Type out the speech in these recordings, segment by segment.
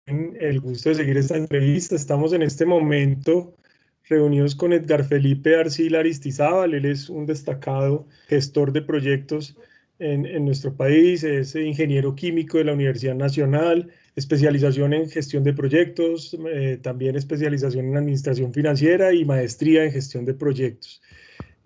el gusto de seguir esta entrevista. Estamos en este momento reunidos con Edgar Felipe Arcila Aristizábal. Él es un destacado gestor de proyectos en nuestro país, es ingeniero químico de la Universidad Nacional, especialización en gestión de proyectos, también especialización en administración financiera y maestría en gestión de proyectos.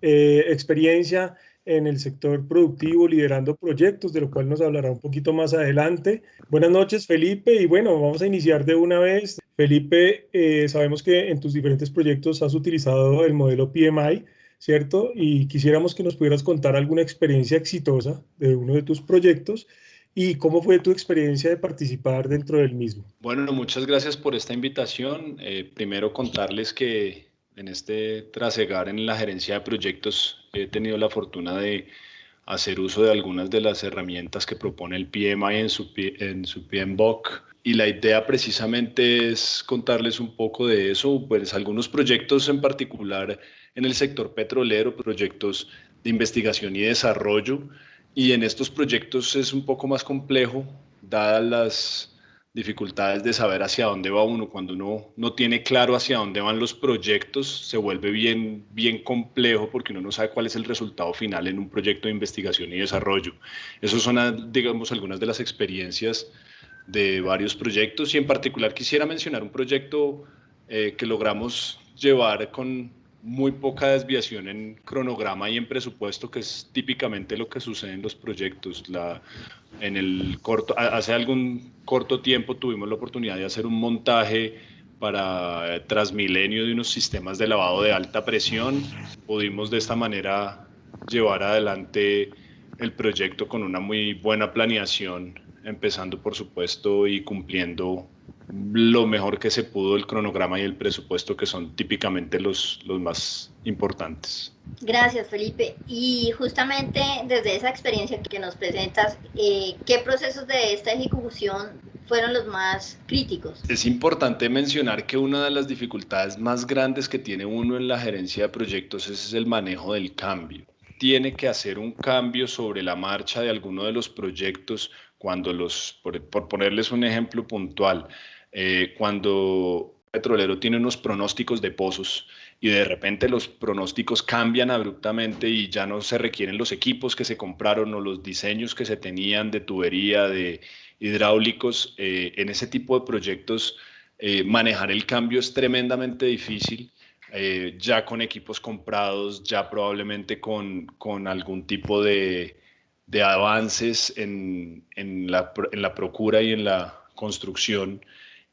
Experiencia en el sector productivo, liderando proyectos, de lo cual nos hablará un poquito más adelante. Buenas noches, Felipe, y bueno, vamos a iniciar de una vez. Felipe, sabemos que en tus diferentes proyectos has utilizado el modelo PMI, ¿cierto? Y quisiéramos que nos pudieras contar alguna experiencia exitosa de uno de tus proyectos y cómo fue tu experiencia de participar dentro del mismo. Bueno, muchas gracias por esta invitación. Primero contarles que en este trasegar en la gerencia de proyectos he tenido la fortuna de hacer uso de algunas de las herramientas que propone el PMI en su PMBOK. Y la idea precisamente es contarles un poco de eso, pues algunos proyectos en particular en el sector petrolero, proyectos de investigación y desarrollo. Y en estos proyectos es un poco más complejo, dadas las dificultades de saber hacia dónde va uno. Cuando uno no tiene claro hacia dónde van los proyectos, se vuelve bien complejo porque uno no sabe cuál es el resultado final en un proyecto de investigación y desarrollo. Esas son, digamos, algunas de las experiencias de varios proyectos y en particular quisiera mencionar un proyecto que logramos llevar con muy poca desviación en cronograma y en presupuesto, que es típicamente lo que sucede en los proyectos. Hace algún corto tiempo tuvimos la oportunidad de hacer un montaje para Transmilenio de unos sistemas de lavado de alta presión. Pudimos de esta manera llevar adelante el proyecto con una muy buena planeación, empezando por supuesto y cumpliendo lo mejor que se pudo el cronograma y el presupuesto, que son típicamente los más importantes. Gracias, Felipe. Y justamente desde esa experiencia que nos presentas, ¿qué procesos de esta ejecución fueron los más críticos? Es importante mencionar que una de las dificultades más grandes que tiene uno en la gerencia de proyectos es el manejo del cambio. Tiene que hacer un cambio sobre la marcha de alguno de los proyectos cuando por ponerles un ejemplo puntual, cuando un petrolero tiene unos pronósticos de pozos y de repente los pronósticos cambian abruptamente y ya no se requieren los equipos que se compraron o los diseños que se tenían de tubería, de hidráulicos. En ese tipo de proyectos manejar el cambio es tremendamente difícil. Ya con equipos comprados, ya probablemente con algún tipo de avances en la procura y en la construcción,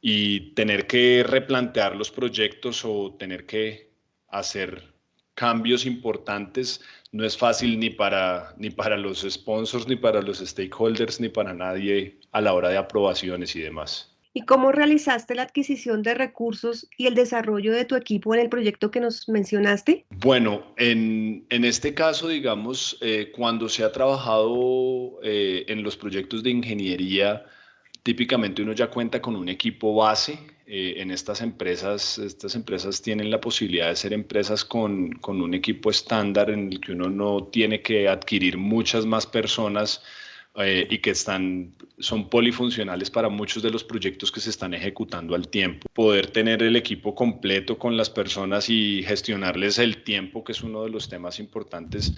y tener que replantear los proyectos o tener que hacer cambios importantes no es fácil ni para los sponsors, ni para los stakeholders, ni para nadie a la hora de aprobaciones y demás. ¿Y cómo realizaste la adquisición de recursos y el desarrollo de tu equipo en el proyecto que nos mencionaste? Bueno, en este caso, digamos, cuando se ha trabajado en los proyectos de ingeniería, típicamente uno ya cuenta con un equipo base. En estas empresas tienen la posibilidad de ser empresas con un equipo estándar en el que uno no tiene que adquirir muchas más personas, y que son polifuncionales para muchos de los proyectos que se están ejecutando al tiempo. Poder tener el equipo completo con las personas y gestionarles el tiempo, que es uno de los temas importantes,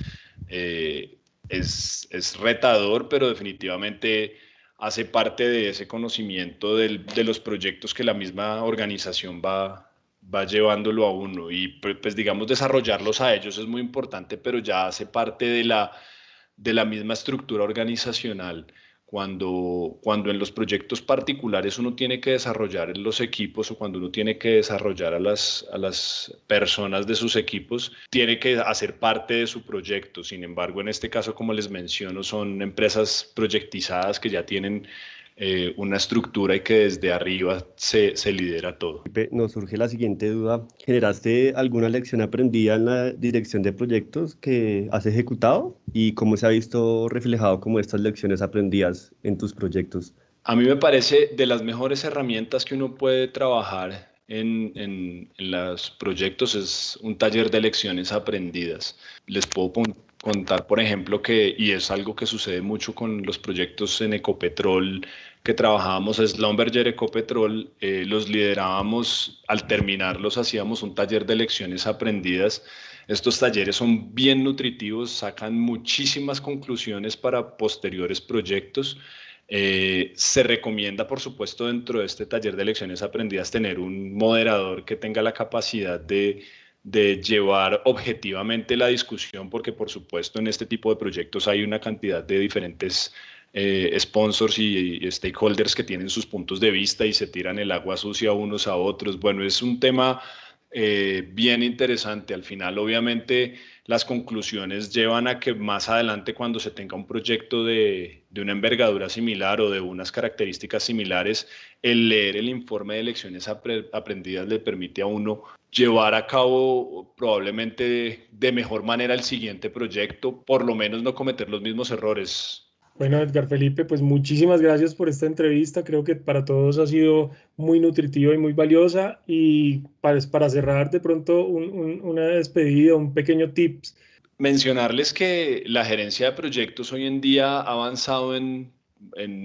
es retador, pero definitivamente hace parte de ese conocimiento de los proyectos que la misma organización va llevándolo a uno, y pues digamos desarrollarlos a ellos es muy importante, pero ya hace parte de la misma estructura organizacional. Cuando en los proyectos particulares uno tiene que desarrollar los equipos, o cuando uno tiene que desarrollar a las personas de sus equipos, tiene que hacer parte de su proyecto. Sin embargo, en este caso, como les menciono, son empresas proyectizadas que ya tienen una estructura y que desde arriba se lidera todo. Nos surge la siguiente duda. ¿Generaste alguna lección aprendida en la dirección de proyectos que has ejecutado? ¿Y cómo se ha visto reflejado como estas lecciones aprendidas en tus proyectos? A mí me parece de las mejores herramientas que uno puede trabajar en los proyectos es un taller de lecciones aprendidas. Les puedo contar, por ejemplo, y es algo que sucede mucho con los proyectos en Ecopetrol, que trabajábamos Schlumberger, Ecopetrol, los liderábamos. Al terminarlos hacíamos un taller de lecciones aprendidas. Estos talleres son bien nutritivos, sacan muchísimas conclusiones para posteriores proyectos. Se recomienda, por supuesto, dentro de este taller de lecciones aprendidas tener un moderador que tenga la capacidad de llevar objetivamente la discusión, porque por supuesto en este tipo de proyectos hay una cantidad de diferentes sponsors y stakeholders que tienen sus puntos de vista y se tiran el agua sucia unos a otros. Bueno, es un tema bien interesante. Al final, obviamente, las conclusiones llevan a que más adelante, cuando se tenga un proyecto de una envergadura similar o de unas características similares, el leer el informe de lecciones aprendidas le permite a uno llevar a cabo probablemente de mejor manera el siguiente proyecto, por lo menos no cometer los mismos errores. Bueno, Edgar Felipe, pues muchísimas gracias por esta entrevista. Creo que para todos ha sido muy nutritiva y muy valiosa. Y para cerrar de pronto una despedida, un pequeño tips. Mencionarles que la gerencia de proyectos hoy en día ha avanzado en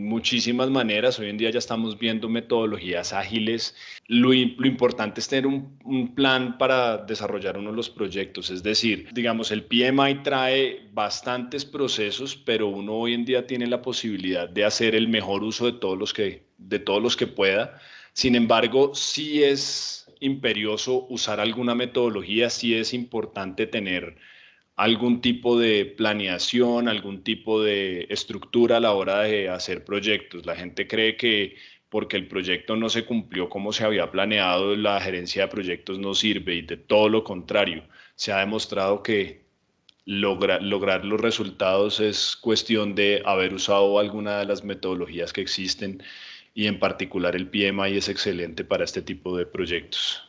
muchísimas maneras. Hoy en día ya estamos viendo metodologías ágiles. Lo importante es tener un plan para desarrollar uno de los proyectos. Es decir, digamos, el PMI trae bastantes procesos, pero uno hoy en día tiene la posibilidad de hacer el mejor uso de todos los que pueda. Sin embargo, sí es imperioso usar alguna metodología, sí es importante tener algún tipo de planeación, algún tipo de estructura a la hora de hacer proyectos. La gente cree que porque el proyecto no se cumplió como se había planeado, la gerencia de proyectos no sirve, y de todo lo contrario. Se ha demostrado que lograr los resultados es cuestión de haber usado alguna de las metodologías que existen, y en particular el PMI es excelente para este tipo de proyectos.